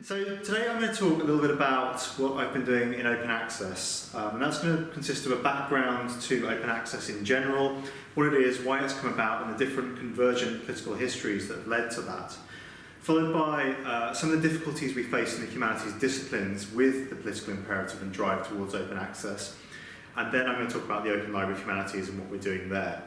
So today I'm going to talk a little bit about what I've been doing in open access, and that's going to consist of a background to open access in general, what it is, why it's come about, and the different convergent political histories that have led to that, followed by some of the difficulties we face in the humanities disciplines with the political imperative and drive towards open access, and then I'm going to talk about the Open Library of Humanities and what we're doing there.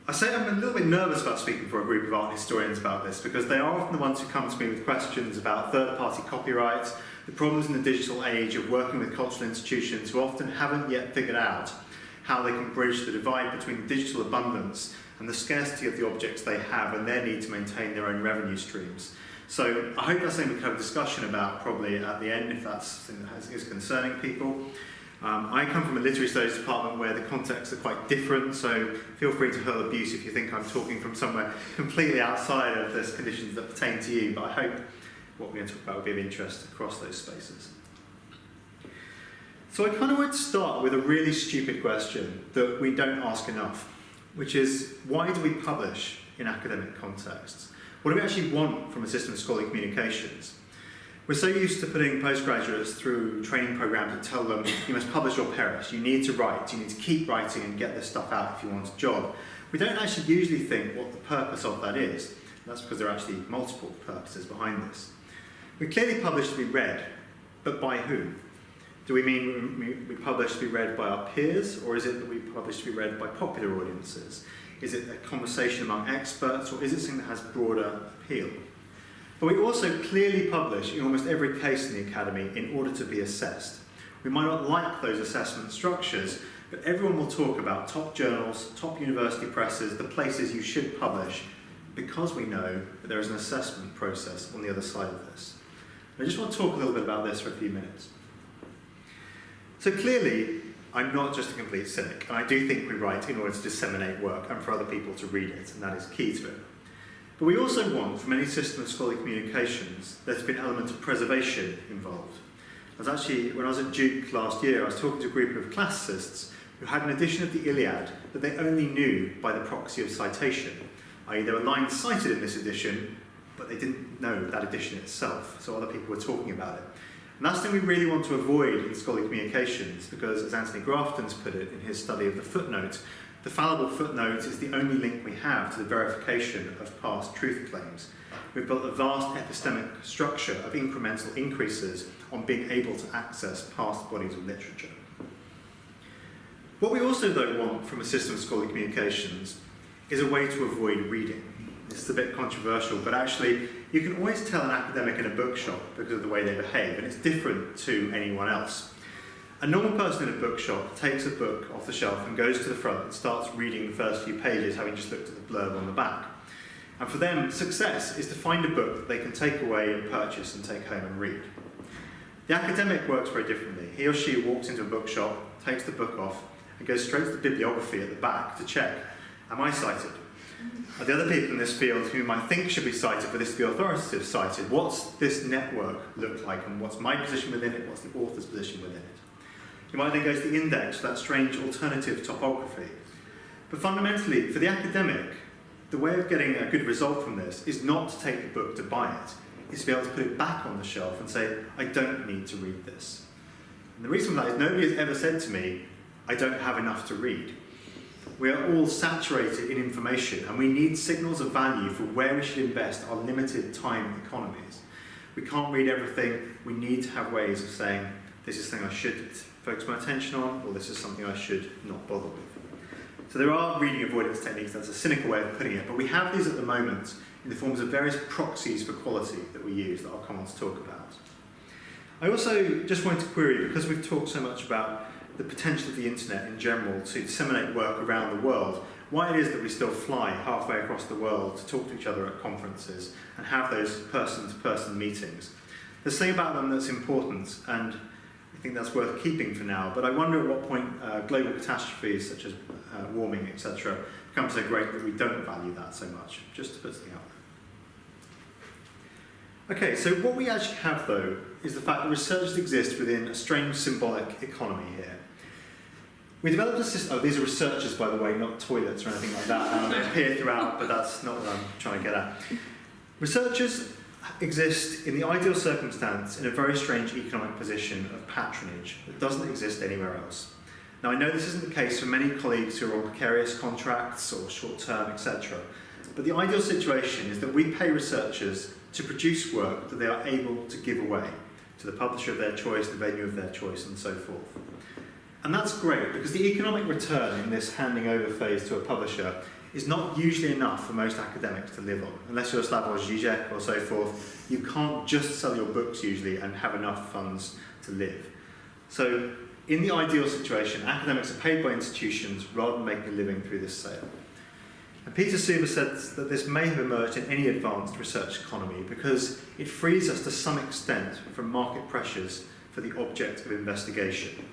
I say I'm a little bit nervous about speaking for a group of art historians about this because they are often the ones who come to me with questions about third-party copyright, the problems in the digital age of working with cultural institutions who often haven't yet figured out how they can bridge the divide between digital abundance and the scarcity of the objects they have and their need to maintain their own revenue streams. So I hope that's something we can have a discussion about probably at the end if that's something that is concerning people. I come from a literary studies department where the contexts are quite different, so feel free to hurl abuse if you think I'm talking from somewhere completely outside of those conditions that pertain to you, but I hope what we're going to talk about will be of interest across those spaces. So I kind of want to start with a really stupid question that we don't ask enough, which is, why do we publish in academic contexts? What do we actually want from a system of scholarly communications? We're so used to putting postgraduates through training programs that tell them you must publish or perish, you need to write, you need to keep writing and get this stuff out if you want a job. We don't actually usually think what the purpose of that is. That's because there are actually multiple purposes behind this. We clearly publish to be read, but by whom? Do we mean we publish to be read by our peers, or is it that we publish to be read by popular audiences? Is it a conversation among experts, or is it something that has broader appeal? But we also clearly publish in almost every case in the academy in order to be assessed. We might not like those assessment structures, but everyone will talk about top journals, top university presses, the places you should publish, because we know that there is an assessment process on the other side of this. And I just want to talk a little bit about this for a few minutes. So clearly, I'm not just a complete cynic, and I do think we write in order to disseminate work and for other people to read it, and that is key to it. But we also want, from any system of scholarly communications, there to be an element of preservation involved. When I was at Duke last year, I was talking to a group of classicists who had an edition of the Iliad that they only knew by the proxy of citation, i.e. there were lines cited in this edition, but they didn't know that edition itself, so other people were talking about it. And that's the thing we really want to avoid in scholarly communications, because as Anthony Grafton's put it in his study of the footnote, the fallible footnote is the only link we have to the verification of past truth claims. We've built a vast epistemic structure of incremental increases on being able to access past bodies of literature. What we also though want from a system of scholarly communications is a way to avoid reading. This is a bit controversial, but actually you can always tell an academic in a bookshop because of the way they behave, and it's different to anyone else. A normal person in a bookshop takes a book off the shelf and goes to the front and starts reading the first few pages, having just looked at the blurb on the back. And for them, success is to find a book that they can take away and purchase and take home and read. The academic works very differently. He or she walks into a bookshop, takes the book off, and goes straight to the bibliography at the back to check, am I cited? Are the other people in this field whom I think should be cited for this to be authoritative cited? What's this network look like, and what's my position within it? What's the author's position within it? You might then go to the index for that strange alternative topography. But fundamentally, for the academic, the way of getting a good result from this is not to take the book to buy it. It's to be able to put it back on the shelf and say, I don't need to read this. And the reason for that is nobody has ever said to me, I don't have enough to read. We are all saturated in information, and we need signals of value for where we should invest our limited time economies. We can't read everything. We need to have ways of saying, this is something I should focus my attention on, or this is something I should not bother with. So there are reading avoidance techniques, that's a cynical way of putting it, but we have these at the moment in the forms of various proxies for quality that we use that I'll come on to talk about. I also just wanted to query, because we've talked so much about the potential of the internet in general to disseminate work around the world, why it is that we still fly halfway across the world to talk to each other at conferences and have those person-to-person meetings. There's something about them that's important, and I think that's worth keeping for now, but I wonder at what point global catastrophes such as warming, etc., become so great that we don't value that so much, just to put something out there. Okay, so what we actually have though is the fact that researchers exist within a strange symbolic economy here. We developed a system, these are researchers by the way, not toilets or anything like that, they appear throughout, but that's not what I'm trying to get at. Researchers exist in the ideal circumstance in a very strange economic position of patronage that doesn't exist anywhere else. Now, I know this isn't the case for many colleagues who are on precarious contracts or short-term, etc. But the ideal situation is that we pay researchers to produce work that they are able to give away to the publisher of their choice, the venue of their choice, and so forth. And that's great, because the economic return in this handing over phase to a publisher is not usually enough for most academics to live on. Unless you're Slavoj Žižek or so forth, you can't just sell your books usually and have enough funds to live. So in the ideal situation, academics are paid by institutions rather than making a living through this sale. And Peter Suber says that this may have emerged in any advanced research economy because it frees us to some extent from market pressures for the object of investigation.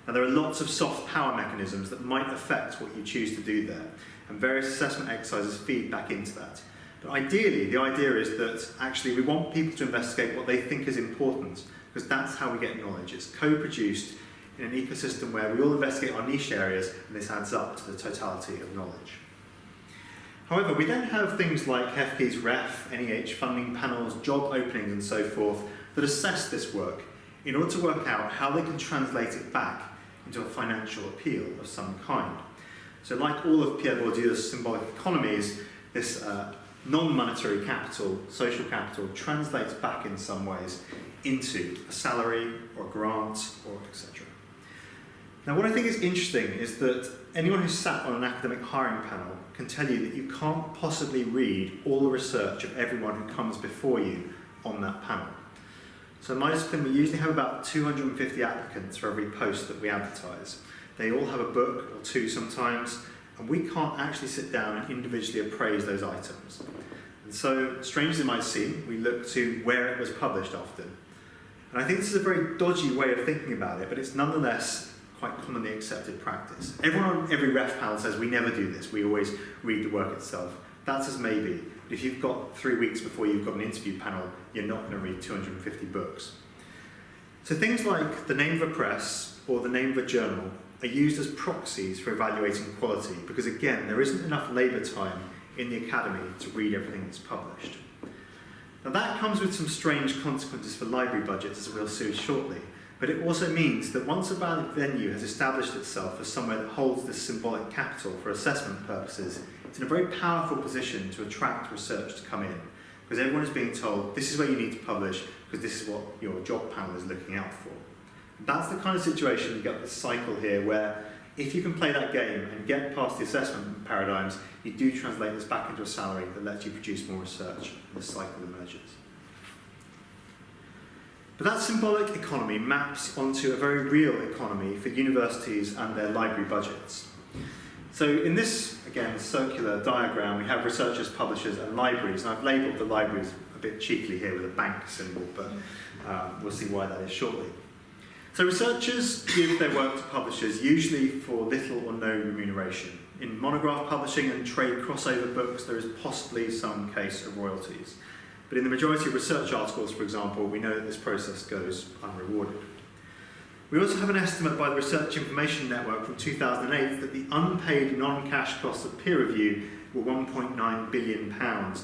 Now, there are lots of soft power mechanisms that might affect what you choose to do there, and various assessment exercises feed back into that. But ideally, the idea is that actually we want people to investigate what they think is important, because that's how we get knowledge. It's co-produced in an ecosystem where we all investigate our niche areas, and this adds up to the totality of knowledge. However, we then have things like HEFCE's REF, NEH funding panels, job openings, and so forth that assess this work in order to work out how they can translate it back into a financial appeal of some kind. So like all of Pierre Bourdieu's symbolic economies, this non-monetary capital, social capital, translates back in some ways into a salary or a grant or etc. Now, what I think is interesting is that anyone who's sat on an academic hiring panel can tell you that you can't possibly read all the research of everyone who comes before you on that panel. So in my discipline, we usually have about 250 applicants for every post that we advertise. They all have a book or two sometimes, and we can't actually sit down and individually appraise those items. And so, strange as it might seem, we look to where it was published often. And I think this is a very dodgy way of thinking about it, but it's nonetheless quite commonly accepted practice. Everyone on every ref panel says we never do this, we always read the work itself. That's as maybe, but if you've got 3 weeks before you've got an interview panel, you're not going to read 250 books. So things like the name of a press or the name of a journal are used as proxies for evaluating quality, because again, there isn't enough labour time in the academy to read everything that's published. Now that comes with some strange consequences for library budgets, as we'll see shortly, but it also means that once a valid venue has established itself as somewhere that holds this symbolic capital for assessment purposes, it's in a very powerful position to attract research to come in, because everyone is being told this is where you need to publish because this is what your job panel is looking out for. That's the kind of situation you get this cycle here where if you can play that game and get past the assessment paradigms, you do translate this back into a salary that lets you produce more research, and the cycle emerges. But that symbolic economy maps onto a very real economy for universities and their library budgets. So in this, again, circular diagram, we have researchers, publishers, and libraries, and I've labelled the libraries a bit cheekily here with a bank symbol, but we'll see why that is shortly. So researchers give their work to publishers usually for little or no remuneration. In monograph publishing and trade crossover books, there is possibly some case of royalties. But in the majority of research articles, for example, we know that this process goes unrewarded. We also have an estimate by the Research Information Network from 2008 that the unpaid non-cash costs of peer review were £1.9 billion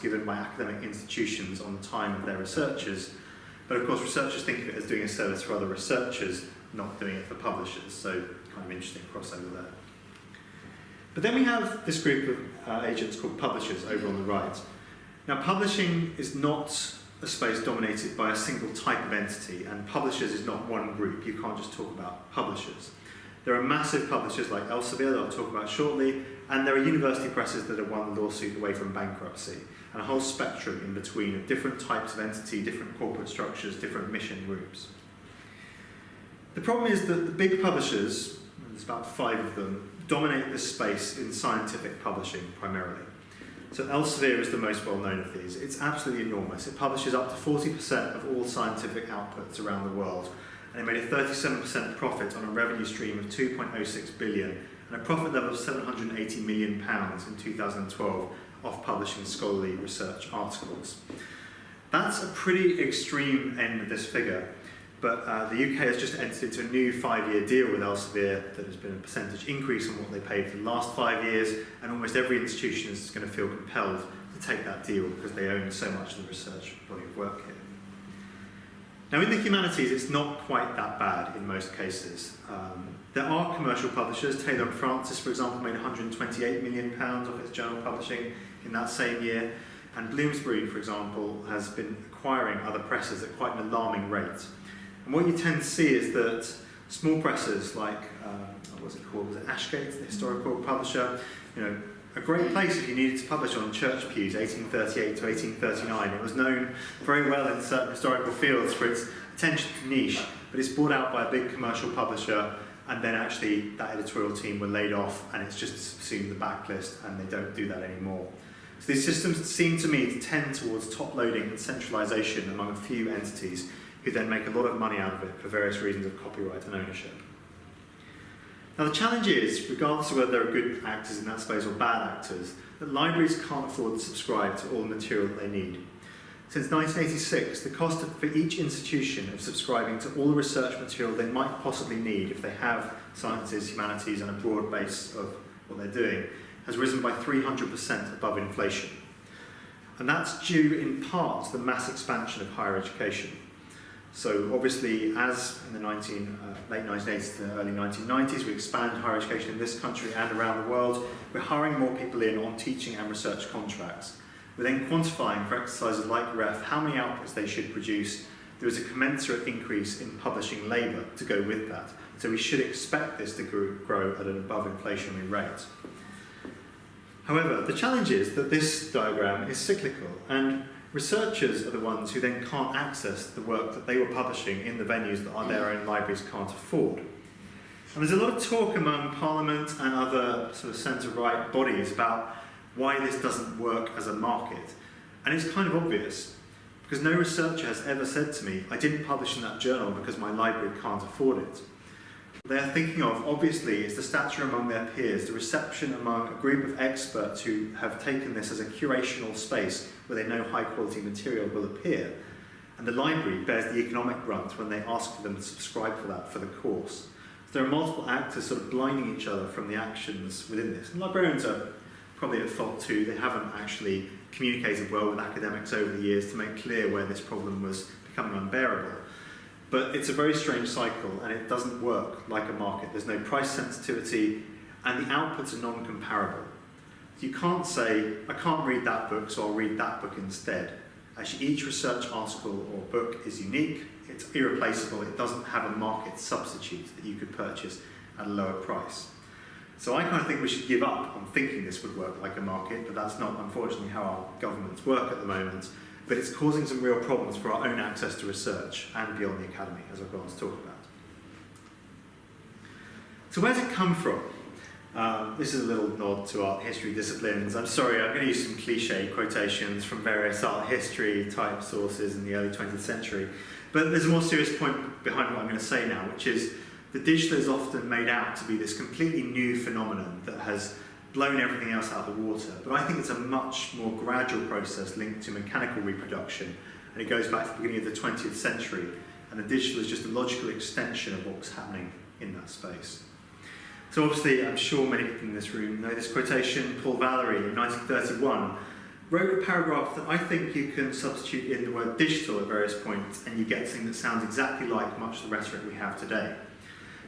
given by academic institutions on the time of their researchers. But of course, researchers think of it as doing a service for other researchers, not doing it for publishers, so kind of interesting crossover there. But then we have this group of agents called publishers over on the right. Now, publishing is not a space dominated by a single type of entity, and publishers is not one group. You can't just talk about publishers. There are massive publishers like Elsevier that I'll talk about shortly, and there are university presses that have won the lawsuit away from bankruptcy, and a whole spectrum in between of different types of entity, different corporate structures, different mission groups. The problem is that the big publishers, and there's about 5 of them, dominate this space in scientific publishing primarily. So Elsevier is the most well-known of these. It's absolutely enormous. It publishes up to 40% of all scientific outputs around the world, and it made a 37% profit on a revenue stream of 2.06 billion and a profit level of £780 million in 2012 off publishing scholarly research articles. That's a pretty extreme end of this figure, but the UK has just entered into a new 5-year deal with Elsevier that has been a percentage increase on what they paid for the last 5 years, and almost every institution is going to feel compelled to take that deal because they own so much of the research body of work here. Now in the humanities, it's not quite that bad in most cases. There are commercial publishers. Taylor and Francis, for example, made £128 million off its journal publishing in that same year. And Bloomsbury, for example, has been acquiring other presses at quite an alarming rate. And what you tend to see is that small presses like, what's it called, was it Ashgate, the historical publisher, you know, a great place if you needed to publish on church pews, 1838 to 1839. It was known very well in certain historical fields for its attention to niche, but it's bought out by a big commercial publisher, and then actually that editorial team were laid off, and it's just assumed the backlist, and they don't do that anymore. So these systems seem to me to tend towards top-loading and centralisation among a few entities who then make a lot of money out of it for various reasons of copyright and ownership. Now the challenge is, regardless of whether there are good actors in that space or bad actors, that libraries can't afford to subscribe to all the material that they need. Since 1986, the cost for each institution of subscribing to all the research material they might possibly need if they have sciences, humanities and a broad base of what they're doing has risen by 300% above inflation. And that's due in part to the mass expansion of higher education. So obviously, as in the late 1980s to the early 1990s, we expanded higher education in this country and around the world, we're hiring more people in on teaching and research contracts. We're then quantifying for exercises like REF how many outputs they should produce. There is a commensurate increase in publishing labour to go with that. So we should expect this to grow at an above inflationary rate. However, the challenge is that this diagram is cyclical, and researchers are the ones who then can't access the work that they were publishing in the venues that their own libraries can't afford. And there's a lot of talk among Parliament and other sort of centre-right bodies about why this doesn't work as a market. And it's kind of obvious, because no researcher has ever said to me, I didn't publish in that journal because my library can't afford it. What they're thinking of, obviously, is the stature among their peers, the reception among a group of experts who have taken this as a curational space where they know high-quality material will appear. And the library bears the economic brunt when they ask for them to subscribe for that for the course. So there are multiple actors sort of blinding each other from the actions within this. And librarians are probably at fault too. They haven't actually communicated well with academics over the years to make clear where this problem was becoming unbearable. But it's a very strange cycle, and it doesn't work like a market. There's no price sensitivity, and the outputs are non-comparable. You can't say, I can't read that book, so I'll read that book instead. Actually, each research article or book is unique, it's irreplaceable, it doesn't have a market substitute that you could purchase at a lower price. So I kind of think we should give up on thinking this would work like a market, but that's not, unfortunately, how our governments work at the moment. But it's causing some real problems for our own access to research and beyond the academy, as I've gone on to talk about. So where's it come from? This is a little nod to art history disciplines. I'm sorry, I'm going to use some cliche quotations from various art history type sources in the early 20th century. But there's a more serious point behind what I'm going to say now, which is the digital is often made out to be this completely new phenomenon that has blown everything else out of the water. But I think it's a much more gradual process linked to mechanical reproduction. And it goes back to the beginning of the 20th century. And the digital is just a logical extension of what was happening in that space. So obviously, I'm sure many people in this room know this quotation. Paul Valery, in 1931, wrote a paragraph that I think you can substitute in the word digital at various points, and you get something that sounds exactly like much of the rhetoric we have today.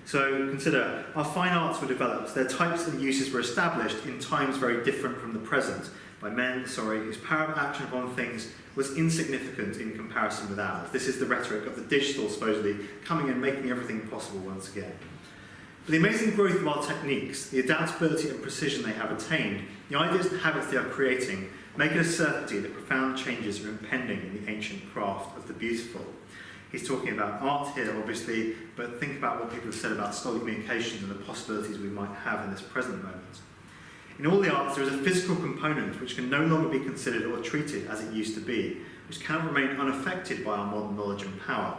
So consider, our fine arts were developed, their types and uses were established in times very different from the present, by men, whose power of action upon things was insignificant in comparison with ours. This is the rhetoric of the digital, supposedly, coming and making everything possible once again. But the amazing growth of our techniques, the adaptability and precision they have attained, the ideas and habits they are creating, make it a certainty that profound changes are impending in the ancient craft of the beautiful. He's talking about art here, obviously, but think about what people have said about scholarly communications and the possibilities we might have in this present moment. In all the arts, there is a physical component which can no longer be considered or treated as it used to be, which cannot remain unaffected by our modern knowledge and power.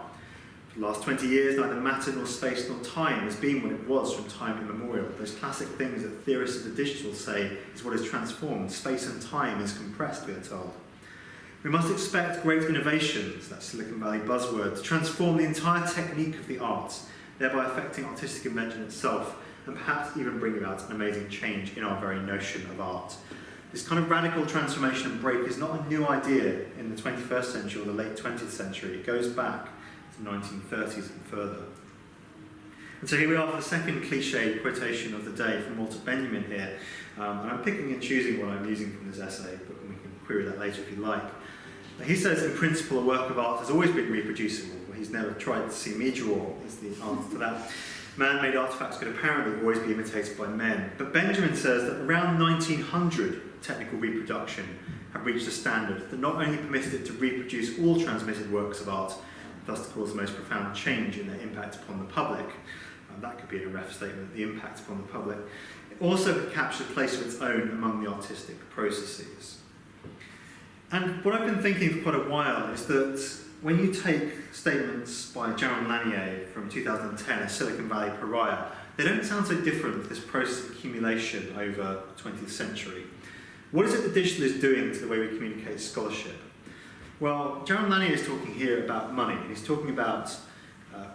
For the last 20 years, neither matter nor space nor time has been what it was from time immemorial. Those classic things that theorists of the digital say is what is transformed. Space and time is compressed, we are told. We must expect great innovations, that Silicon Valley buzzword, to transform the entire technique of the arts, thereby affecting artistic invention itself, and perhaps even bring about an amazing change in our very notion of art. This kind of radical transformation and break is not a new idea in the 21st century or the late 20th century. It goes back to the 1930s and further. And so here we are for the second cliched quotation of the day from Walter Benjamin here. And I'm picking and choosing what I'm using from this essay, but we can query that later if you like. He says, in principle, a work of art has always been reproducible. He's never tried to see me draw, is the answer to that. Man-made artefacts could apparently always be imitated by men. But Benjamin says that around 1900, technical reproduction had reached a standard that not only permitted it to reproduce all transmitted works of art, thus to cause the most profound change in their impact upon the public. That could be in a ref statement, the impact upon the public. It also could capture a place of its own among the artistic processes. And what I've been thinking for quite a while is that when you take statements by Jaron Lanier from 2010, A Silicon Valley Pariah, they don't sound so different to this process of accumulation over the 20th century. What is it that digital is doing to the way we communicate scholarship? Well, Jaron Lanier is talking here about money. He's talking about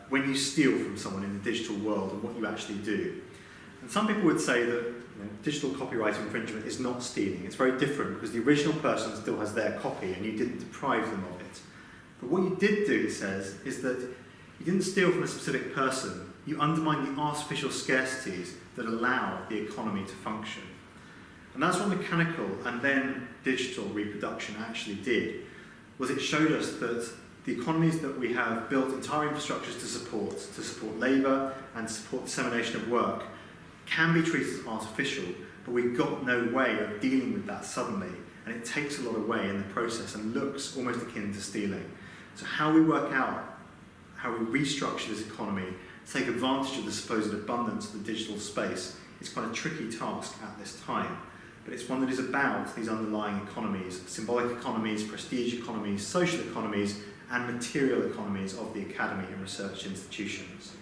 when you steal from someone in the digital world and what you actually do. And some people would say that digital copyright infringement is not stealing. It's very different because the original person still has their copy and you didn't deprive them of it. But what you did do, he says, is that you didn't steal from a specific person. You undermined the artificial scarcities that allow the economy to function. And that's what mechanical and then digital reproduction actually did, was it showed us that the economies that we have built entire infrastructures to support labour and to support dissemination of work, can be treated as artificial, but we've got no way of dealing with that suddenly, and it takes a lot away in the process and looks almost akin to stealing. So how we work out, how we restructure this economy, take advantage of the supposed abundance of the digital space, is quite a tricky task at this time. But it's one that is about these underlying economies, symbolic economies, prestige economies, social economies, and material economies of the academy and research institutions.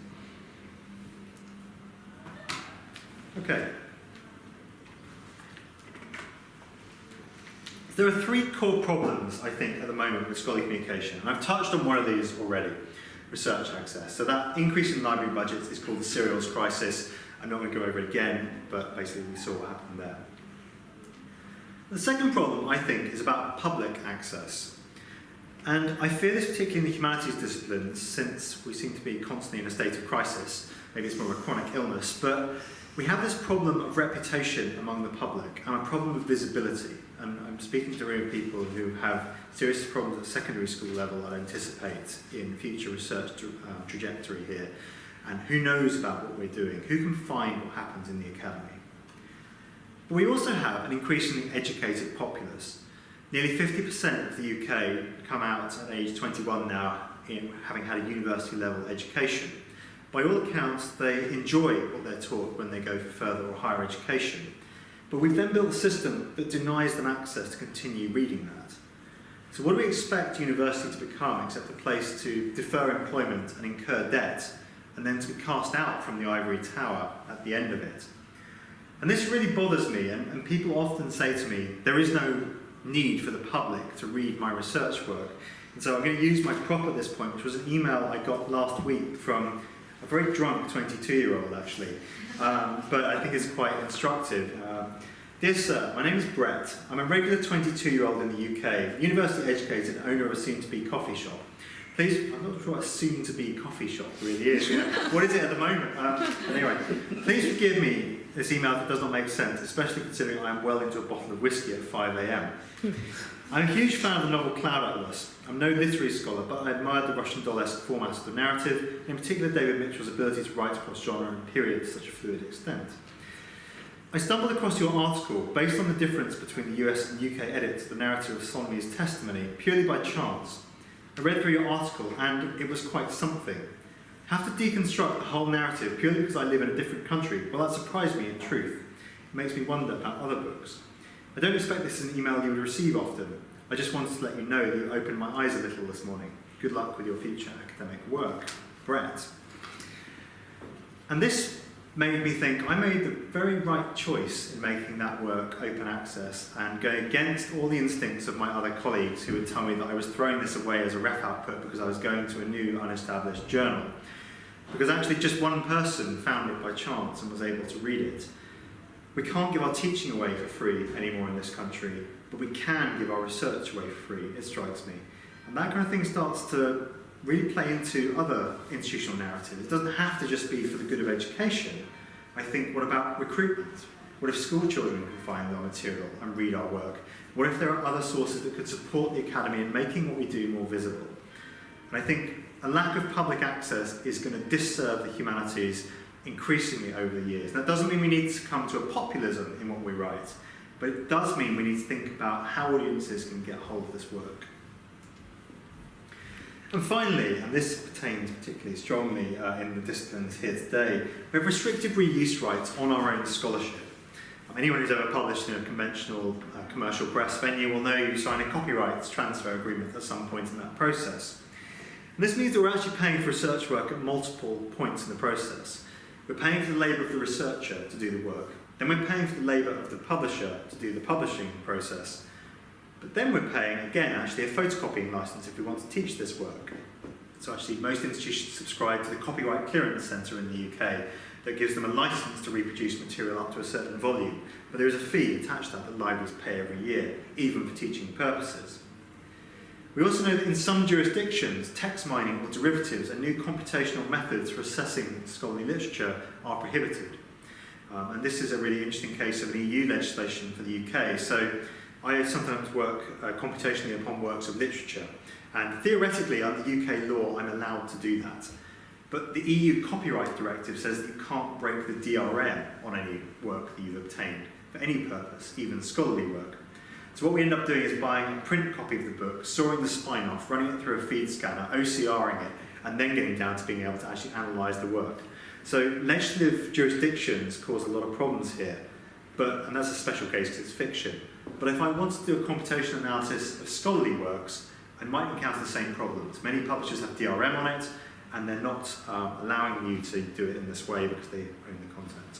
Okay. There are three core problems, I think, at the moment with scholarly communication. And I've touched on one of these already, research access. So that increase in library budgets is called the serials crisis. I'm not going to go over it again, but basically we saw what happened there. The second problem, I think, is about public access. And I fear this particularly in the humanities disciplines, since we seem to be constantly in a state of crisis. Maybe it's more of a chronic illness, but we have this problem of reputation among the public and a problem of visibility. And I'm speaking to real people who have serious problems at secondary school level, I anticipate, in future research trajectory here. And who knows about what we're doing? Who can find what happens in the academy? But we also have an increasingly educated populace. Nearly 50% of the UK come out at age 21 now, having had a university level education. By all accounts, they enjoy what they're taught when they go for further or higher education. But we've then built a system that denies them access to continue reading that. So what do we expect university to become except a place to defer employment and incur debt, and then to be cast out from the ivory tower at the end of it? And this really bothers me, and people often say to me, there is no need for the public to read my research work. And so I'm going to use my prop at this point, which was an email I got last week from a very drunk 22-year-old, actually, but I think it's quite instructive. Dear sir, my name is Brett. I'm a regular 22-year-old in the UK, university educated, owner of a soon-to-be coffee shop. Please, I'm not sure what a soon-to-be coffee shop really is. What is it at the moment? Anyway, please forgive me this email if it does not make sense, especially considering I am well into a bottle of whiskey at 5 AM. I'm a huge fan of the novel Cloud Atlas. I'm no literary scholar, but I admired the Russian doll-esque format of the narrative, in particular David Mitchell's ability to write across genre and period to such a fluid extent. I stumbled across your article based on the difference between the US and UK edits of the narrative of Solomon's testimony purely by chance. I read through your article and it was quite something. Have to deconstruct the whole narrative purely because I live in a different country? Well, that surprised me in truth. It makes me wonder about other books. I don't expect this is an email you would receive often. I just wanted to let you know that you opened my eyes a little this morning. Good luck with your future academic work. Brett. And this made me think I made the very right choice in making that work open access and going against all the instincts of my other colleagues who would tell me that I was throwing this away as a ref output because I was going to a new unestablished journal. Because actually just one person found it by chance and was able to read it. We can't give our teaching away for free anymore in this country, but we can give our research away for free, it strikes me. And that kind of thing starts to really play into other institutional narratives. It doesn't have to just be for the good of education. I think, what about recruitment? What if school children can find our material and read our work? What if there are other sources that could support the academy in making what we do more visible? And I think a lack of public access is going to disserve the humanities increasingly over the years. And that doesn't mean we need to come to a populism in what we write, but it does mean we need to think about how audiences can get hold of this work. And finally, and this pertains particularly strongly in the disciplines here today, we have restrictive reuse rights on our own scholarship. Anyone who's ever published in a conventional commercial press venue will know you sign a copyrights transfer agreement at some point in that process. And this means that we're actually paying for research work at multiple points in the process. We're paying for the labour of the researcher to do the work. Then we're paying for the labour of the publisher to do the publishing process. But then we're paying, again, actually a photocopying licence if we want to teach this work. So actually most institutions subscribe to the Copyright Clearance Centre in the UK that gives them a licence to reproduce material up to a certain volume. But there is a fee attached to that libraries pay every year, even for teaching purposes. We also know that in some jurisdictions, text mining or derivatives and new computational methods for assessing scholarly literature are prohibited. And this is a really interesting case of an EU legislation for the UK. So I sometimes work computationally upon works of literature, and theoretically under UK law I'm allowed to do that. But the EU Copyright Directive says that you can't break the DRM on any work that you've obtained for any purpose, even scholarly work. So what we end up doing is buying a print copy of the book, sawing the spine off, running it through a feed scanner, OCRing it, and then getting down to being able to actually analyse the work. So legislative jurisdictions cause a lot of problems here, and that's a special case because it's fiction. But if I want to do a computational analysis of scholarly works, I might encounter the same problems. Many publishers have DRM on it, and they're not allowing you to do it in this way because they own the content.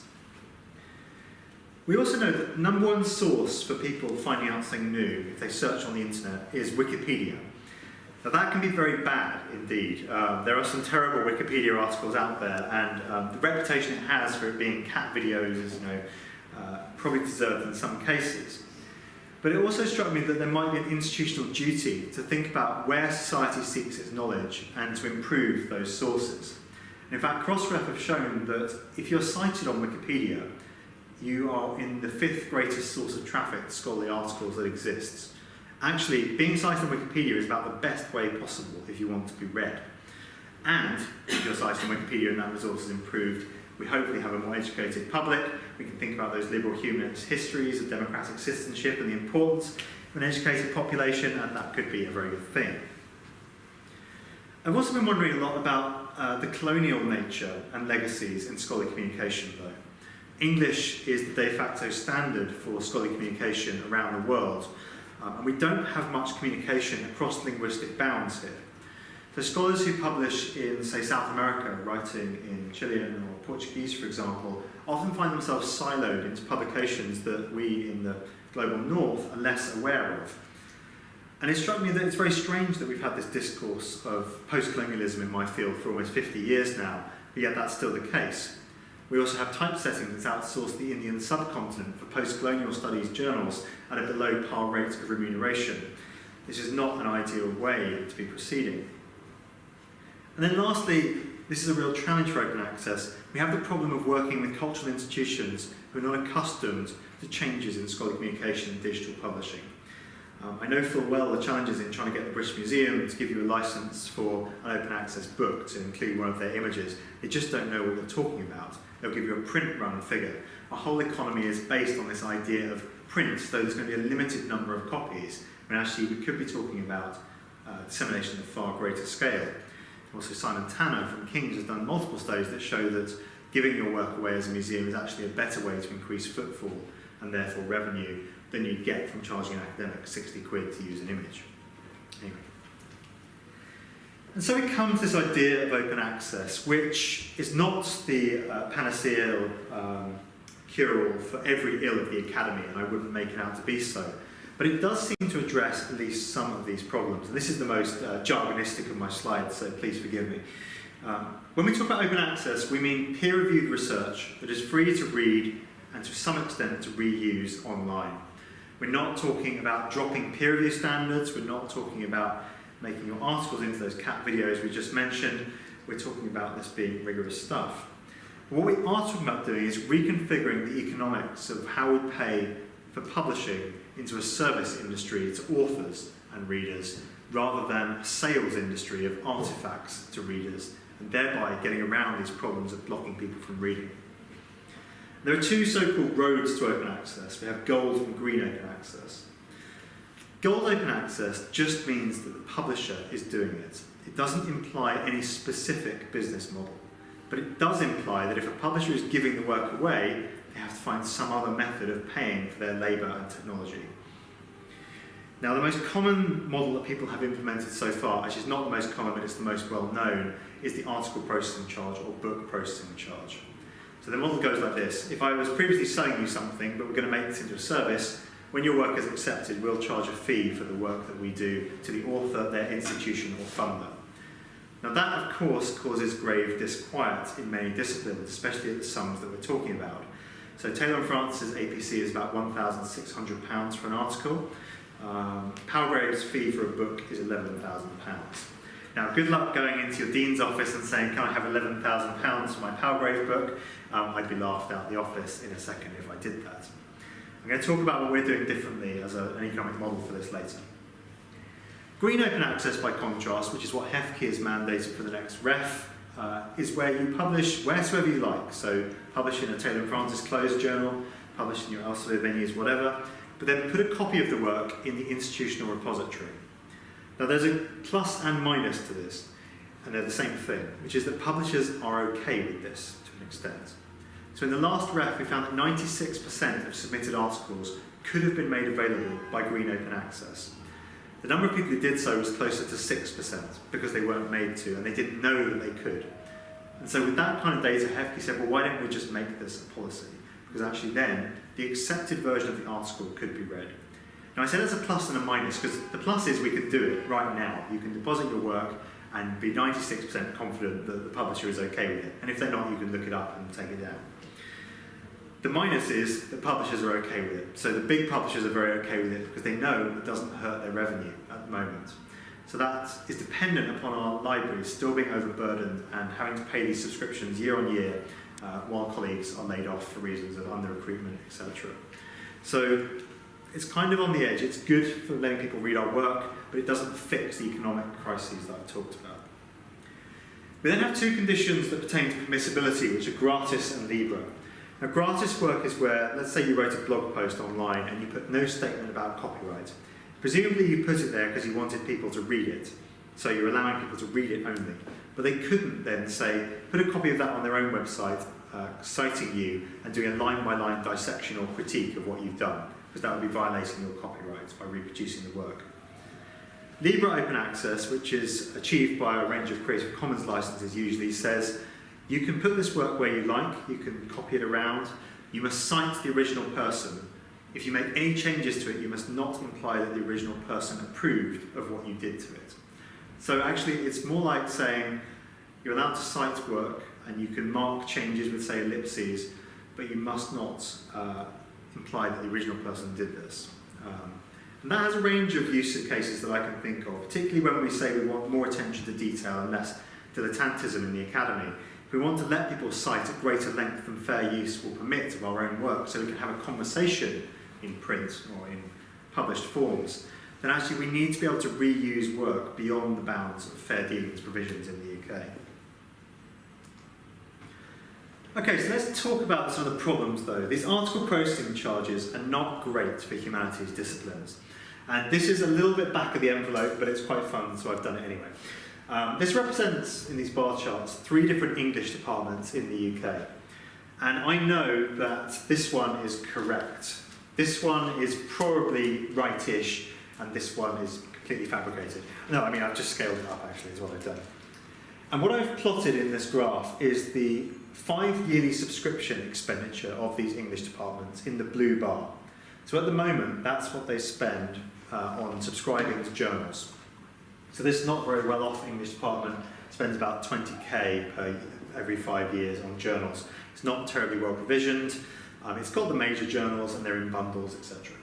We also know that the number one source for people finding out something new, if they search on the internet, is Wikipedia. Now that can be very bad indeed. There are some terrible Wikipedia articles out there, and the reputation it has for it being cat videos is probably deserved in some cases. But it also struck me that there might be an institutional duty to think about where society seeks its knowledge and to improve those sources. And in fact, Crossref have shown that if you're cited on Wikipedia, you are in the 5th greatest source of traffic to scholarly articles that exists. Actually, being cited on Wikipedia is about the best way possible if you want to be read. And if you're cited on Wikipedia and that resource is improved, we hopefully have a more educated public. We can think about those liberal humanist histories of democratic citizenship and the importance of an educated population, and that could be a very good thing. I've also been wondering a lot about the colonial nature and legacies in scholarly communication, though. English is the de facto standard for scholarly communication around the world, and we don't have much communication across linguistic bounds here. So scholars who publish in, say, South America, writing in Chilean or Portuguese, for example, often find themselves siloed into publications that we in the global north are less aware of. And it struck me that it's very strange that we've had this discourse of post-colonialism in my field for almost 50 years now, but yet that's still the case. We also have typesetting that's outsourced the Indian subcontinent for post-colonial studies journals at a below par rate of remuneration. This is not an ideal way to be proceeding. And then lastly, this is a real challenge for open access. We have the problem of working with cultural institutions who are not accustomed to changes in scholarly communication and digital publishing. I know full well the challenges in trying to get the British Museum to give you a licence for an open access book to include one of their images. They just don't know what they're talking about. They'll give you a print run figure. Our whole economy is based on this idea of print, so there's going to be a limited number of copies, when actually we could be talking about dissemination at a far greater scale. Also, Simon Tanner from King's has done multiple studies that show that giving your work away as a museum is actually a better way to increase footfall and therefore revenue than you'd get from charging an academic 60 quid to use an image. Anyway. And so we come to this idea of open access, which is not the panacea or cure-all for every ill of the academy, and I wouldn't make it out to be so. But it does seem to address at least some of these problems. And this is the most jargonistic of my slides, so please forgive me. When we talk about open access, we mean peer-reviewed research that is free to read and to some extent to reuse online. We're not talking about dropping peer review standards, we're not talking about making your articles into those cat videos we just mentioned, we're talking about this being rigorous stuff. What we are talking about doing is reconfiguring the economics of how we pay for publishing into a service industry to authors and readers, rather than a sales industry of artifacts to readers, and thereby getting around these problems of blocking people from reading. There are two so-called roads to open access. We have gold and green open access. Gold open access just means that the publisher is doing it. It doesn't imply any specific business model, but it does imply that if a publisher is giving the work away, they have to find some other method of paying for their labour and technology. Now, the most common model that people have implemented so far, actually it's not the most common, but it's the most well known, is the article processing charge or book processing charge. So the model goes like this. If I was previously selling you something, but we're going to make this into a service, when your work is accepted, we'll charge a fee for the work that we do to the author, their institution or funder. Now that, of course, causes grave disquiet in many disciplines, especially at the sums that we're talking about. So Taylor & Francis's APC is about £1,600 for an article. Palgrave's fee for a book is £11,000. Now, good luck going into your dean's office and saying, can I have £11,000 for my Palgrave book? I'd be laughed out the office in a second if I did that. I'm going to talk about what we're doing differently as an economic model for this later. Green open access, by contrast, which is what HEFCE is mandated for the next ref, is where you publish wheresoever you like. So publish in a Taylor & Francis closed journal, publish in your Elsevier venues, whatever, but then put a copy of the work in the institutional repository. Now there's a plus and minus to this, and they're the same thing, which is that publishers are okay with this to an extent. So in the last ref, we found that 96% of submitted articles could have been made available by green open access. The number of people who did so was closer to 6% because they weren't made to, and they didn't know that they could. And so with that kind of data, HEFCE said, well, why don't we just make this a policy? Because actually then, the accepted version of the article could be read. Now I say that's a plus and a minus, because the plus is we can do it right now. You can deposit your work and be 96% confident that the publisher is okay with it. And if they're not, you can look it up and take it down. The minus is that publishers are okay with it. So the big publishers are very okay with it because they know it doesn't hurt their revenue at the moment. So that is dependent upon our libraries still being overburdened and having to pay these subscriptions year on year while colleagues are laid off for reasons of under-recruitment, etc. So it's kind of on the edge. It's good for letting people read our work, but it doesn't fix the economic crises that I talked about. We then have two conditions that pertain to permissibility, which are gratis and libre. Now, gratis work is where, let's say you wrote a blog post online and you put no statement about copyright. Presumably you put it there because you wanted people to read it. So you're allowing people to read it only. But they couldn't then say, put a copy of that on their own website, citing you and doing a line-by-line dissection or critique of what you've done, because that would be violating your copyrights by reproducing the work. Libre open access, which is achieved by a range of Creative Commons licenses, usually says, you can put this work where you like, you can copy it around, you must cite the original person. If you make any changes to it, you must not imply that the original person approved of what you did to it. So actually, it's more like saying you're allowed to cite work and you can mark changes with, say, ellipses, but you must not imply that the original person did this. And that has a range of use cases that I can think of, particularly when we say we want more attention to detail and less dilettantism in the academy. If we want to let people cite at greater length than fair use will permit of our own work, so we can have a conversation in print or in published forms, then actually we need to be able to reuse work beyond the bounds of fair dealings provisions in the UK. Okay, so let's talk about some of the problems though. These article processing charges are not great for humanities disciplines. And this is a little bit back of the envelope, but it's quite fun, so I've done it anyway. This represents, in these bar charts, 3 different English departments in the UK. And I know that this one is correct. This one is probably right-ish, and this one is completely fabricated. No, I mean, I've just scaled it up, actually, is what I've done. And what I've plotted in this graph is the 5-yearly subscription expenditure of these English departments in the blue bar. So at the moment, that's what they spend on subscribing to journals. So this not very well off English department spends about 20k per every 5 years on journals. It's not terribly well provisioned. It's got the major journals and they're in bundles, etc.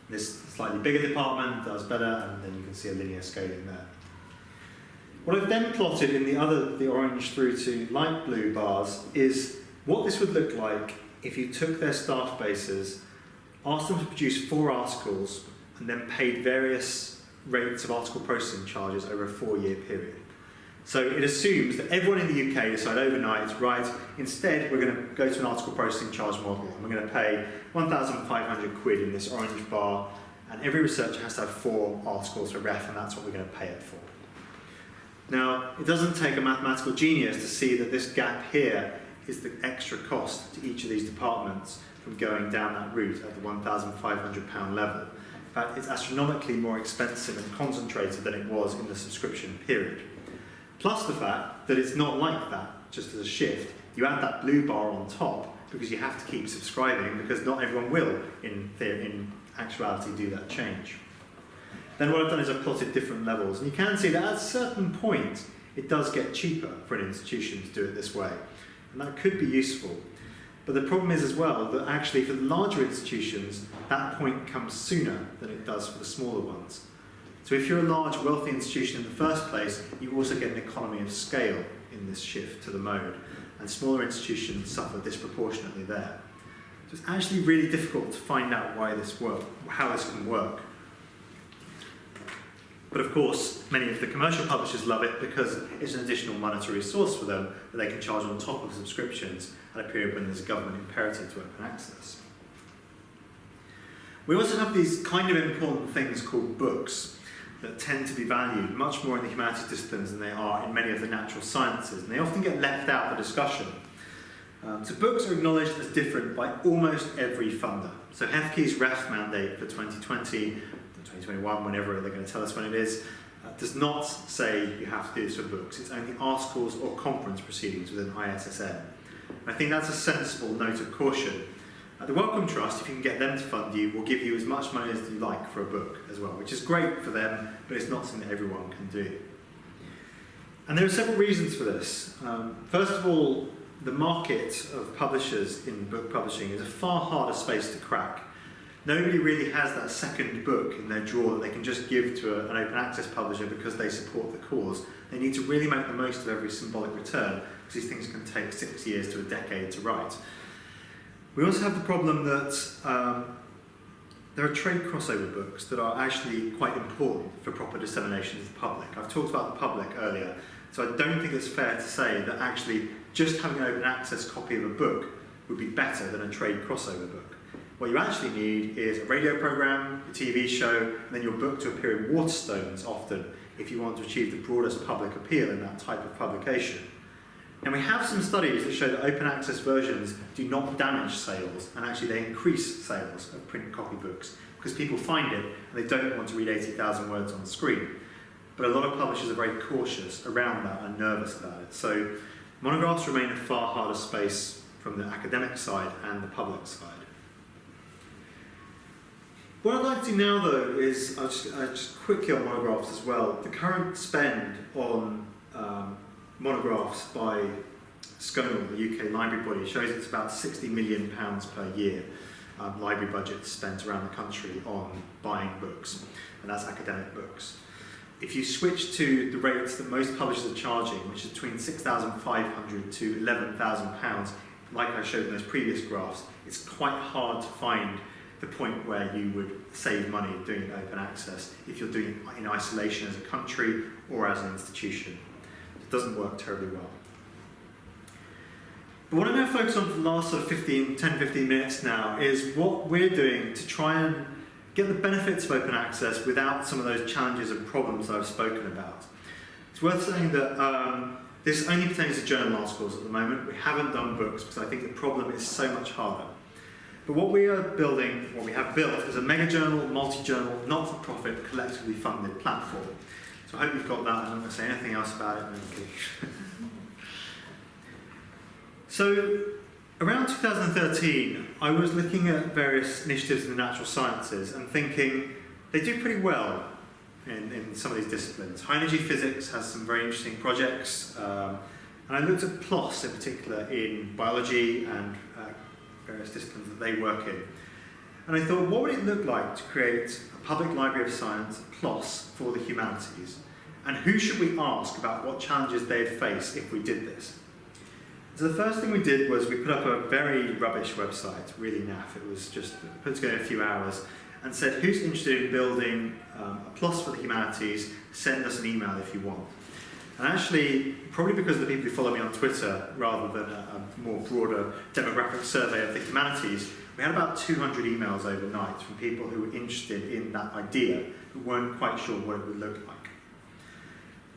This slightly bigger department does better, and then you can see a linear scaling there. What I've then plotted in the orange through to light blue bars is what this would look like if you took their staff bases, asked them to produce 4 articles, and then paid various rates of article processing charges over a 4-year period. So it assumes that everyone in the UK decide overnight, right, instead we're going to go to an article processing charge model, and we're going to pay 1,500 quid in this orange bar, and every researcher has to have 4 articles for ref, and that's what we're going to pay it for. Now, it doesn't take a mathematical genius to see that this gap here is the extra cost to each of these departments from going down that route at the £1,500 level. In fact, it's astronomically more expensive and concentrated than it was in the subscription period. Plus the fact that it's not like that, just as a shift. You add that blue bar on top because you have to keep subscribing, because not everyone will, in actuality, do that change. Then what I've done is I've plotted different levels, and you can see that at a certain point it does get cheaper for an institution to do it this way, and that could be useful. But the problem is as well that actually for the larger institutions that point comes sooner than it does for the smaller ones. So if you're a large wealthy institution in the first place, you also get an economy of scale in this shift to the mode, and smaller institutions suffer disproportionately there. So it's actually really difficult to find out why this how this can work. But of course, many of the commercial publishers love it because it's an additional monetary source for them that they can charge on top of subscriptions at a period when there's a government imperative to open access. We also have these kind of important things called books that tend to be valued much more in the humanities disciplines than they are in many of the natural sciences, and they often get left out of the discussion. So books are acknowledged as different by almost every funder. So HEFCE's REF mandate for 2020, 2021, whenever they're going to tell us when it is, does not say you have to do this for books. It's only articles or conference proceedings within ISSN. And I think that's a sensible note of caution. The Wellcome Trust, if you can get them to fund you, will give you as much money as you like for a book as well, which is great for them, but it's not something that everyone can do. And there are several reasons for this. First of all, the market of publishers in book publishing is a far harder space to crack. Nobody really has that second book in their drawer that they can just give to an open access publisher because they support the cause. They need to really make the most of every symbolic return, because these things can take 6 years to a decade to write. We also have the problem that there are trade crossover books that are actually quite important for proper dissemination to the public. I've talked about the public earlier, so I don't think it's fair to say that actually just having an open access copy of a book would be better than a trade crossover book. What you actually need is a radio program, a TV show, and then your book to appear in Waterstones often, if you want to achieve the broadest public appeal in that type of publication. And we have some studies that show that open access versions do not damage sales, and actually they increase sales of print copy books, because people find it and they don't want to read 80,000 words on the screen. But a lot of publishers are very cautious around that and nervous about it. So monographs remain a far harder space from the academic side and the public side. What I'd like to do now, though, is I'll just quickly on monographs as well. The current spend on monographs by SCONUL, the UK library body, shows it's about £60 million per year. Library budget spent around the country on buying books, and that's academic books. If you switch to the rates that most publishers are charging, which is between £6,500 to £11,000, like I showed in those previous graphs, it's quite hard to find the point where you would save money doing it open access if you're doing it in isolation as a country or as an institution. It doesn't work terribly well. But what I'm going to focus on for the last sort of 10-15 minutes now is what we're doing to try and get the benefits of open access without some of those challenges and problems that I've spoken about. It's worth saying that this only pertains to journal articles at the moment. We haven't done books because I think the problem is so much harder. But what we are building, what we have built, is a mega-journal, multi-journal, not-for-profit, collectively funded platform. So I hope you've got that. I'm not going to say anything else about it. So around 2013, I was looking at various initiatives in the natural sciences and thinking they do pretty well in some of these disciplines. High energy physics has some very interesting projects, and I looked at PLOS in particular in biology and various disciplines that they work in. And I thought, what would it look like to create a public library of science, PLOS, for the humanities? And who should we ask about what challenges they'd face if we did this? So the first thing we did was we put up a very rubbish website, really naff. It was just put together in a few hours, and said, who's interested in building a PLOS for the humanities, send us an email if you want. And actually, probably because of the people who follow me on Twitter, rather than a more broader demographic survey of the humanities, we had about 200 emails overnight from people who were interested in that idea, who weren't quite sure what it would look like.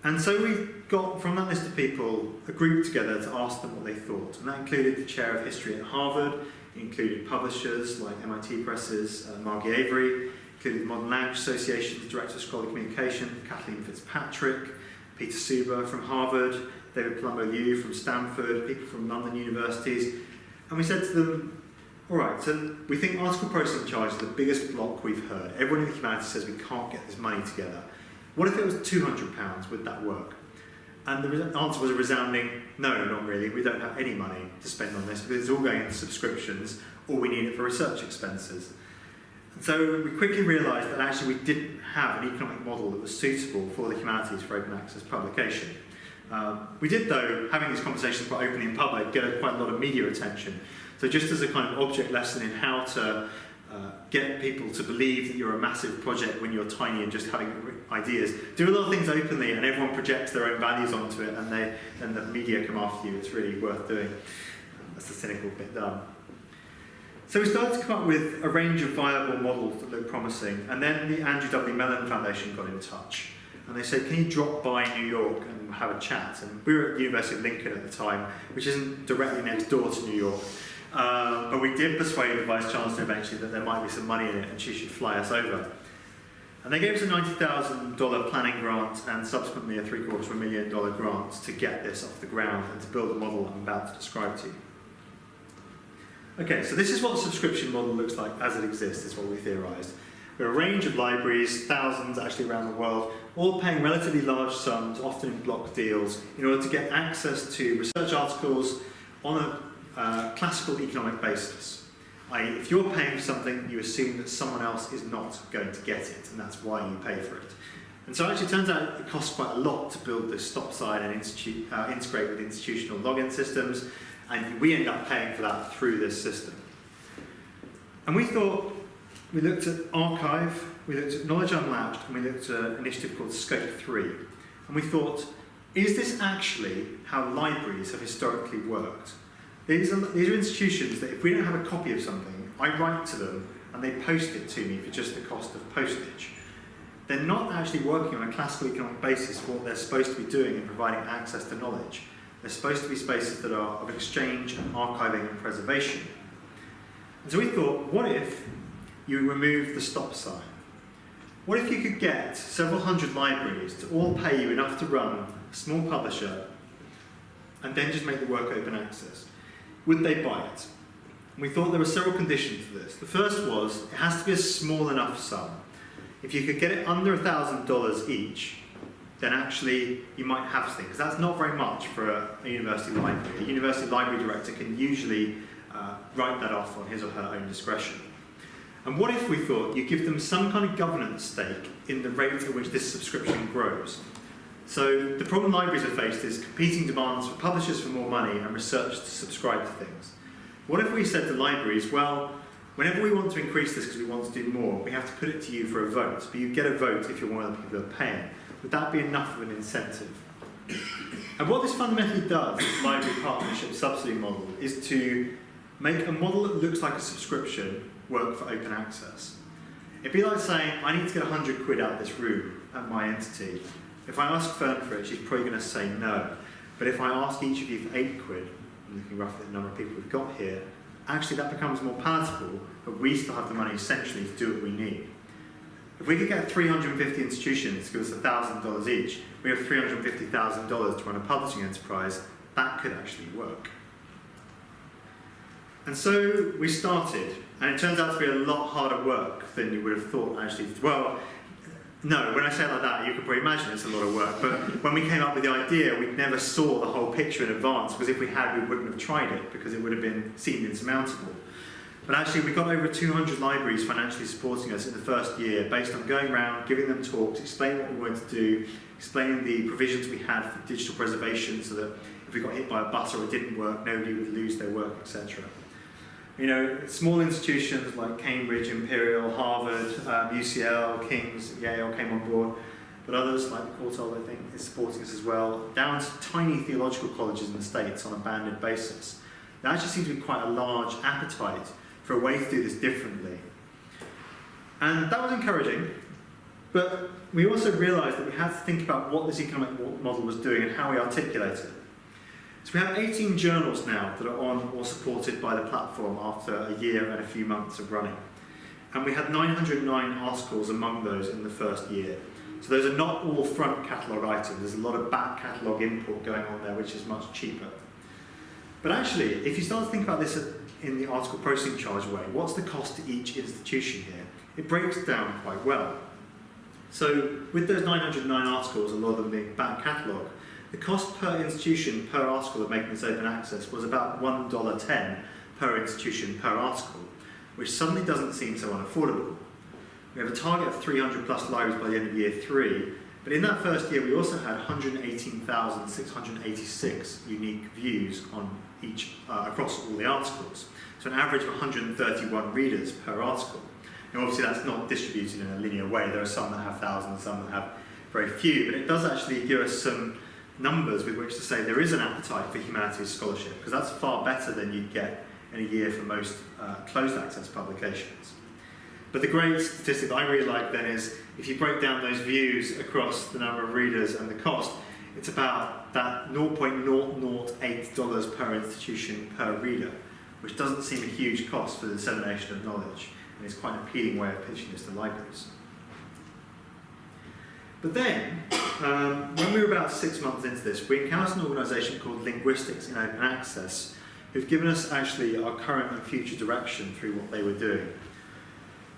And so we got, from that list of people, a group together to ask them what they thought. And that included the chair of history at Harvard, it included publishers like MIT Press's Margie Avery, included the Modern Language Association, the Director of Scholarly Communication, Kathleen Fitzpatrick, Peter Suber from Harvard, David Palumbo-Liu from Stanford, people from London universities. And we said to them, all right, so we think article processing charge is the biggest block we've heard. Everyone in the humanities says we can't get this money together. What if it was £200? Would that work? And the answer was a resounding, no, not really. We don't have any money to spend on this because it's all going into subscriptions, or we need it for research expenses. And so we quickly realised that actually we didn't have an economic model that was suitable for the humanities for open access publication. We did, though, having these conversations quite openly in public, get quite a lot of media attention. So just as a kind of object lesson in how to get people to believe that you're a massive project when you're tiny and just having ideas, do a lot of things openly and everyone projects their own values onto it and the media come after you. It's really worth doing. That's the cynical bit done. So we started to come up with a range of viable models that looked promising, and then the Andrew W. Mellon Foundation got in touch. And they said, can you drop by New York and have a chat? And we were at the University of Lincoln at the time, which isn't directly next door to New York. But we did persuade the Vice Chancellor eventually that there might be some money in it and she should fly us over. And they gave us a $90,000 planning grant and subsequently a $750,000 grant to get this off the ground and to build the model I'm about to describe to you. Okay, so this is what the subscription model looks like as it exists, is what we theorised. There are a range of libraries, thousands actually around the world, all paying relatively large sums, often in block deals, in order to get access to research articles on a classical economic basis. I.e., if you're paying for something, you assume that someone else is not going to get it, and that's why you pay for it. And so actually it turns out it costs quite a lot to build this stop sign and integrate with institutional login systems, and we end up paying for that through this system. And we thought, we looked at Archive, we looked at Knowledge Unlatched, and we looked at an initiative called Scope 3. And we thought, is this actually how libraries have historically worked? These are institutions that if we don't have a copy of something, I write to them and they post it to me for just the cost of postage. They're not actually working on a classical economic basis for what they're supposed to be doing in providing access to knowledge. They're supposed to be spaces that are of exchange and archiving and preservation. And so we thought, what if you remove the stop sign? What if you could get several hundred libraries to all pay you enough to run a small publisher and then just make the work open access? Would they buy it? And we thought there were several conditions to this. The first was, it has to be a small enough sum. If you could get it under $1,000 each, then actually you might have something, because that's not very much for a university library. A university library director can usually write that off on his or her own discretion. And what if we thought you give them some kind of governance stake in the rate at which this subscription grows? So the problem libraries are faced is competing demands for publishers for more money and research to subscribe to things. What if we said to libraries, well, whenever we want to increase this because we want to do more, we have to put it to you for a vote, but you get a vote if you're one of the people who are paying. Would that be enough of an incentive? And what this fundamentally does, this library partnership subsidy model, is to make a model that looks like a subscription work for open access. It'd be like saying, I need to get 100 quid out of this room at my entity. If I ask Fern for it, she's probably going to say no. But if I ask each of you for 8 quid, I'm looking roughly at the number of people we've got here, actually that becomes more palatable, but we still have the money essentially to do what we need. If we could get 350 institutions to give us $1,000 each, we have $350,000 to run a publishing enterprise. That could actually work. And so we started, and it turns out to be a lot harder work than you would have thought actually. Well, no, when I say it like that, you can probably imagine it's a lot of work, but when we came up with the idea, we never saw the whole picture in advance, because if we had, we wouldn't have tried it, because it would have seemed insurmountable. But actually, we got over 200 libraries financially supporting us in the first year, based on going around, giving them talks, explaining what we wanted to do, explaining the provisions we had for digital preservation, so that if we got hit by a bus or it didn't work, nobody would lose their work, etc. You know, small institutions like Cambridge, Imperial, Harvard, UCL, King's, Yale came on board, but others like Courtauld, I think, is supporting us as well, down to tiny theological colleges in the States on a banded basis. There actually seems to be quite a large appetite for a way to do this differently. And that was encouraging, but we also realised that we had to think about what this economic model was doing and how we articulate it. So we have 18 journals now that are on or supported by the platform after a year and a few months of running. And we had 909 articles among those in the first year. So those are not all front catalogue items. There's a lot of back catalogue import going on there, which is much cheaper. But actually, if you start to think about this in the article processing charge way, what's the cost to each institution here? It breaks down quite well. So with those 909 articles, a lot of them being back catalogue, the cost per institution per article of making this open access was about $1.10 per institution per article, which suddenly doesn't seem so unaffordable. We have a target of 300 plus libraries by the end of year 3, but in that first year we also had 118,686 unique views on each across all the articles. So an average of 131 readers per article. Now obviously that's not distributed in a linear way. There are some that have thousands, some that have very few, but it does actually give us some numbers with which to say there is an appetite for humanities scholarship, because that's far better than you'd get in a year for most closed access publications. But the great statistic that I really like then is, if you break down those views across the number of readers and the cost, it's about that $0.008 per institution per reader, which doesn't seem a huge cost for the dissemination of knowledge, and it's quite an appealing way of pitching this to libraries. But then, when we were about 6 months into this, we encountered an organisation called Linguistics in Open Access, who've given us actually our current and future direction through what they were doing.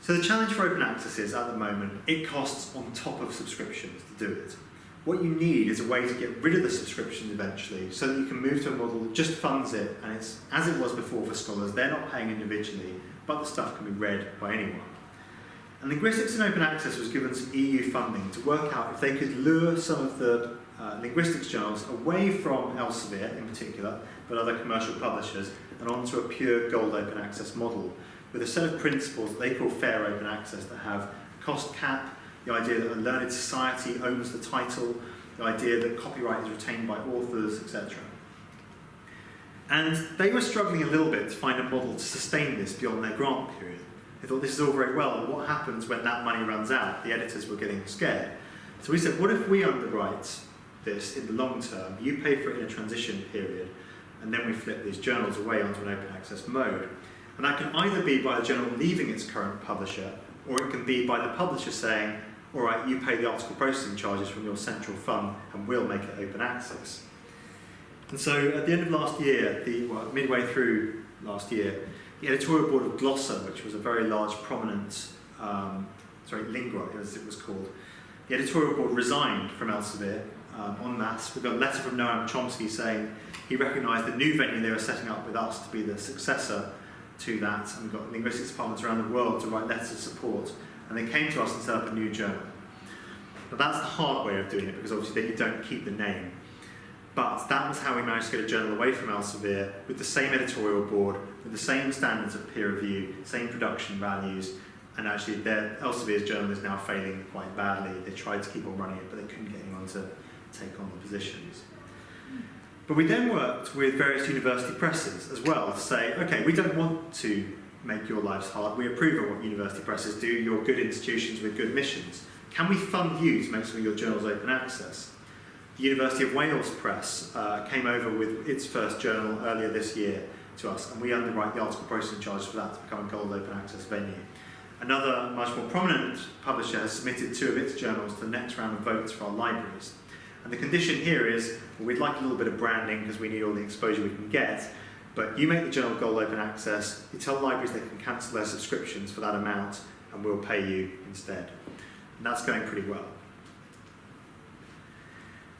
So the challenge for open access is, at the moment, it costs on top of subscriptions to do it. What you need is a way to get rid of the subscriptions eventually, so that you can move to a model that just funds it, and it's as it was before for scholars. They're not paying individually, but the stuff can be read by anyone. And Linguistics in Open Access was given some EU funding to work out if they could lure some of the linguistics journals away from Elsevier in particular, but other commercial publishers, and onto a pure gold open access model, with a set of principles that they call fair open access, that have cost cap, the idea that a learned society owns the title, the idea that copyright is retained by authors, etc. And they were struggling a little bit to find a model to sustain this beyond their grant period. They thought, this is all very well, but what happens when that money runs out? The editors were getting scared. So we said, what if we underwrite this in the long term, you pay for it in a transition period, and then we flip these journals away onto an open access mode. And that can either be by the journal leaving its current publisher, or it can be by the publisher saying, all right, you pay the article processing charges from your central fund, and we'll make it open access. And so at the end of last year, midway through last year, the editorial board of Glossa, which was a very large, prominent, Lingua, as it was called, the editorial board resigned from Elsevier en masse. We got a letter from Noam Chomsky saying he recognised the new venue they were setting up with us to be the successor to that, and we've got linguistics departments around the world to write letters of support, and they came to us and set up a new journal. But that's the hard way of doing it, because obviously then you don't keep the name. But that was how we managed to get a journal away from Elsevier, with the same editorial board, with the same standards of peer review, same production values, and actually Elsevier's journal is now failing quite badly. They tried to keep on running it, but they couldn't get anyone to take on the positions. But we then worked with various university presses as well to say, okay, we don't want to make your lives hard. We approve of what university presses do. You're good institutions with good missions. Can we fund you to make some of your journals open access? The University of Wales Press came over with its first journal earlier this year to us, and we underwrite the article processing charge for that to become a gold open access venue. Another much more prominent publisher has submitted 2 of its journals to the next round of votes for our libraries. And the condition here is, well, we'd like a little bit of branding because we need all the exposure we can get, but you make the journal gold open access, you tell libraries they can cancel their subscriptions for that amount, and we'll pay you instead. And that's going pretty well.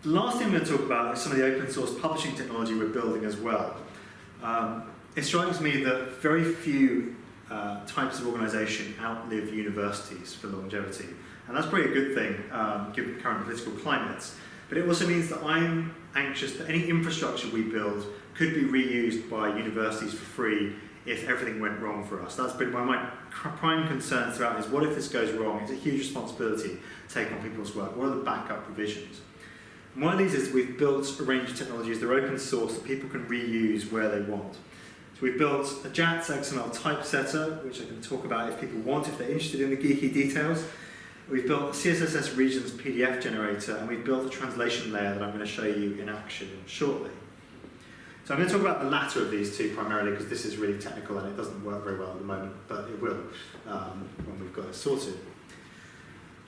The last thing I'm going to talk about is some of the open source publishing technology we're building as well. It strikes me that very few types of organisation outlive universities for longevity. And that's probably a good thing, given the current political climates. But it also means that I'm anxious that any infrastructure we build could be reused by universities for free if everything went wrong for us. That's been one of my prime concerns throughout, is what if this goes wrong? It's a huge responsibility to take on people's work. What are the backup provisions? And one of these is we've built a range of technologies that are open source that people can reuse where they want. So we've built a JATS XML typesetter, which I can talk about if people want, if they're interested in the geeky details. We've built a CSS regions PDF generator, and we've built a translation layer that I'm going to show you in action shortly. So I'm going to talk about the latter of these two primarily because this is really technical and it doesn't work very well at the moment, but it will when we've got it sorted.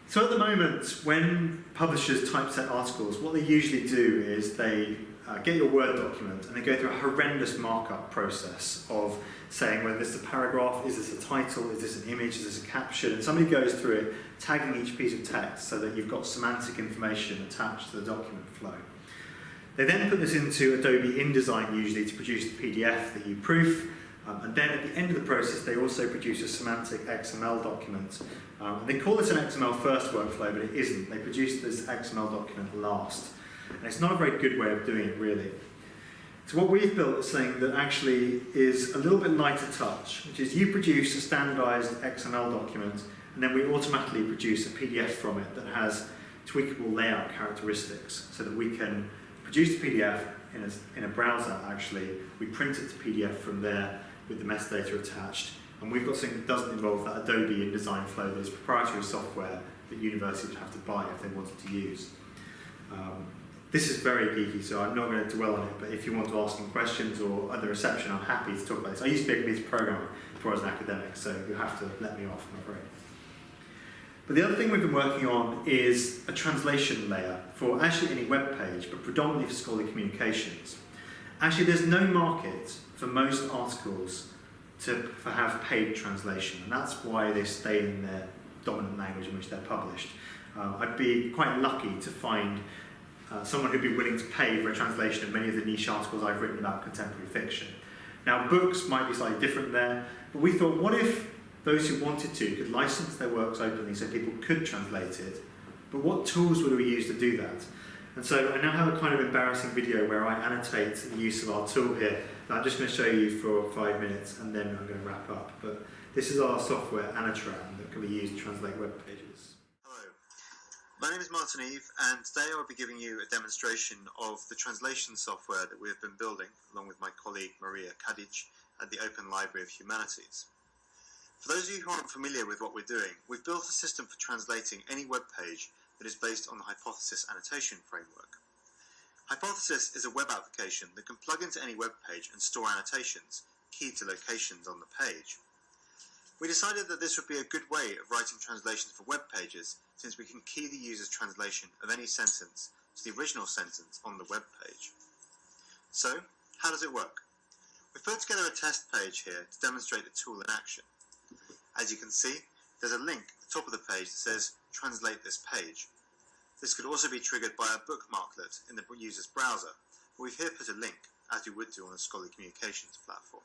So at the moment, when publishers typeset articles, what they usually do is they get your Word document and they go through a horrendous markup process of saying whether this is a paragraph, is this a title, is this an image, is this a caption, and somebody goes through it, tagging each piece of text so that you've got semantic information attached to the document flow. They then put this into Adobe InDesign usually to produce the PDF that you proof, and then at the end of the process they also produce a semantic XML document. They call this an XML first workflow, but it isn't. They produce this XML document last. And it's not a very good way of doing it, really. So what we've built is something that actually is a little bit lighter touch, which is you produce a standardized XML document, and then we automatically produce a PDF from it that has tweakable layout characteristics so that we can produce the PDF in a browser, actually. We print it to PDF from there with the metadata attached. And we've got something that doesn't involve that Adobe InDesign flow. There's proprietary software that universities would have to buy if they wanted to use. This is very geeky, so I'm not going to dwell on it, but if you want to ask some questions or at the reception, I'm happy to talk about this. I used to be a computer programmer before I was an academic, so you'll have to let me off, I'm afraid. But the other thing we've been working on is a translation layer for actually any web page, but predominantly for scholarly communications. Actually, there's no market for most articles to have paid translation, and that's why they stay in their dominant language in which they're published. I'd be quite lucky to find someone who'd be willing to pay for a translation of many of the niche articles I've written about contemporary fiction. Now, books might be slightly different there, but we thought, what if those who wanted to could license their works openly so people could translate it, but what tools would we use to do that? And so I now have a kind of embarrassing video where I annotate the use of our tool here that I'm just going to show you for 5 minutes and then I'm going to wrap up. But this is our software, Anatran, that can be used to translate web pages. Hello, my name is Martin Eve, and today I'll be giving you a demonstration of the translation software that we have been building along with my colleague Maria Kadic at the Open Library of Humanities. For those of you who aren't familiar with what we're doing, we've built a system for translating any web page that is based on the Hypothesis annotation framework. Hypothesis is a web application that can plug into any web page and store annotations, keyed to locations on the page. We decided that this would be a good way of writing translations for web pages, since we can key the user's translation of any sentence to the original sentence on the web page. So, how does it work? We've put together a test page here to demonstrate the tool in action. As you can see, there's a link at the top of the page that says, translate this page. This could also be triggered by a bookmarklet in the user's browser, but we've here put a link, as you would do on a scholarly communications platform.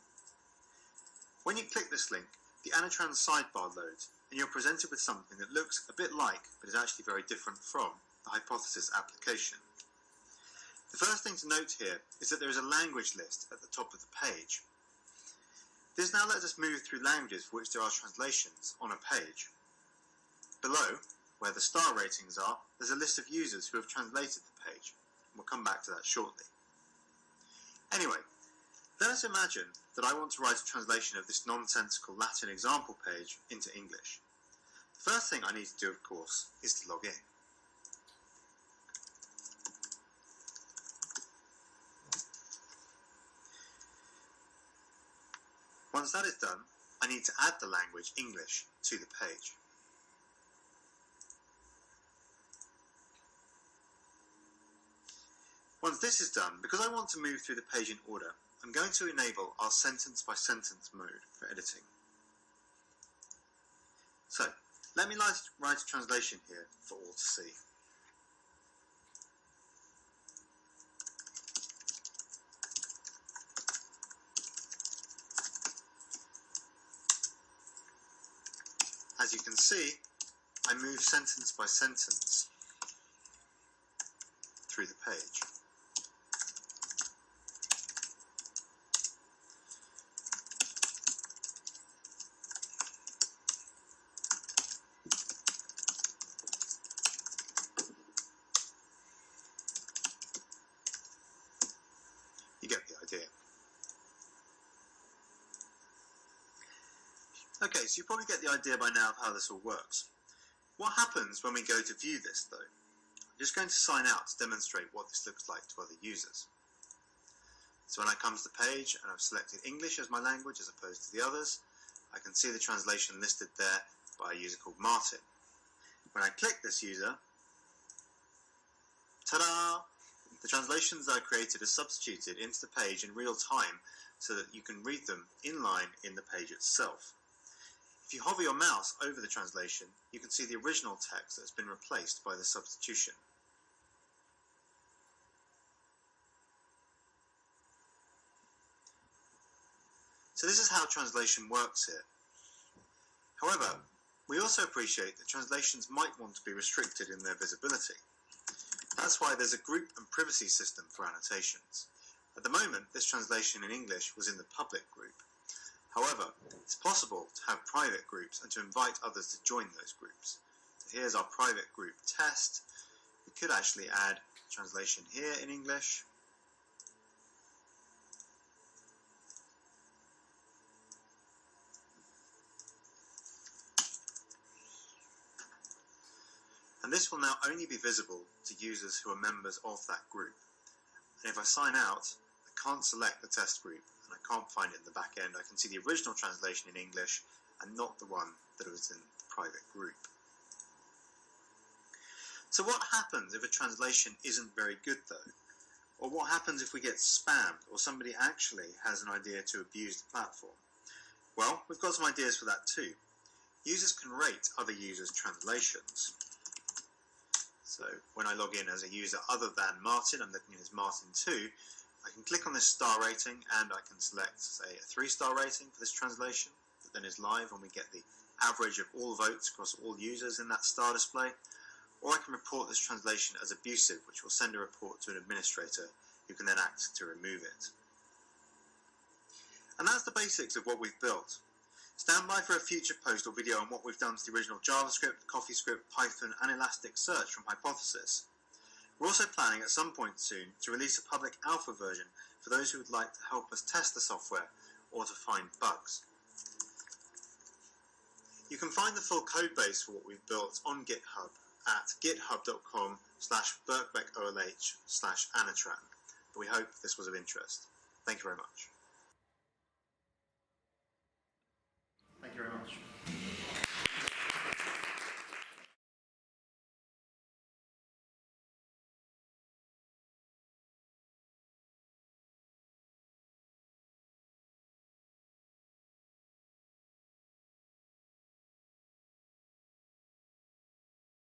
When you click this link, the Anatran sidebar loads, and you're presented with something that looks a bit like, but is actually very different from, the Hypothesis application. The first thing to note here is that there is a language list at the top of the page. This now lets us move through languages for which there are translations on a page. Below, where the star ratings are, there's a list of users who have translated the page. We'll come back to that shortly. Anyway, let us imagine that I want to write a translation of this nonsensical Latin example page into English. The first thing I need to do, of course, is to log in. Once that is done, I need to add the language English to the page. Once this is done, because I want to move through the page in order, I'm going to enable our sentence-by-sentence mode for editing. So, let me write a translation here for all to see. as you can see, I move sentence by sentence through the page. You get the idea. Okay, so you probably get the idea by now of how this all works. What happens when we go to view this, though? I'm just going to sign out to demonstrate what this looks like to other users. So when I come to the page and I've selected English as my language as opposed to the others, I can see the translation listed there by a user called Martin. When I click this user, ta-da! The translations that I created are substituted into the page in real time so that you can read them inline in the page itself. If you hover your mouse over the translation, you can see the original text that has been replaced by the substitution. So this is how translation works here. However, we also appreciate that translations might want to be restricted in their visibility. That's why there's a group and privacy system for annotations. At the moment, this translation in English was in the public group. However, it's possible to have private groups and to invite others to join those groups. So here's our private group test. We could actually add translation here in English. And this will now only be visible to users who are members of that group. And if I sign out, I can't select the test group and I can't find it in the back end. I can see the original translation in English and not the one that was in the private group. So what happens if a translation isn't very good though? Or what happens if we get spammed or somebody actually has an idea to abuse the platform? Well, we've got some ideas for that too. Users can rate other users' translations. So when I log in as a user other than Martin, I'm looking in as Martin2, I can click on this star rating and I can select, say, a 3-star rating for this translation that then is live when we get the average of all votes across all users in that star display. Or I can report this translation as abusive, which will send a report to an administrator who can then act to remove it. And that's the basics of what we've built. Stand by for a future post or video on what we've done to the original JavaScript, CoffeeScript, Python and Elasticsearch from Hypothesis. We're also planning at some point soon to release a public alpha version for those who would like to help us test the software or to find bugs. You can find the full code base for what we've built on GitHub at github.com/birkbeck/Anatran. We hope this was of interest. Thank you very much.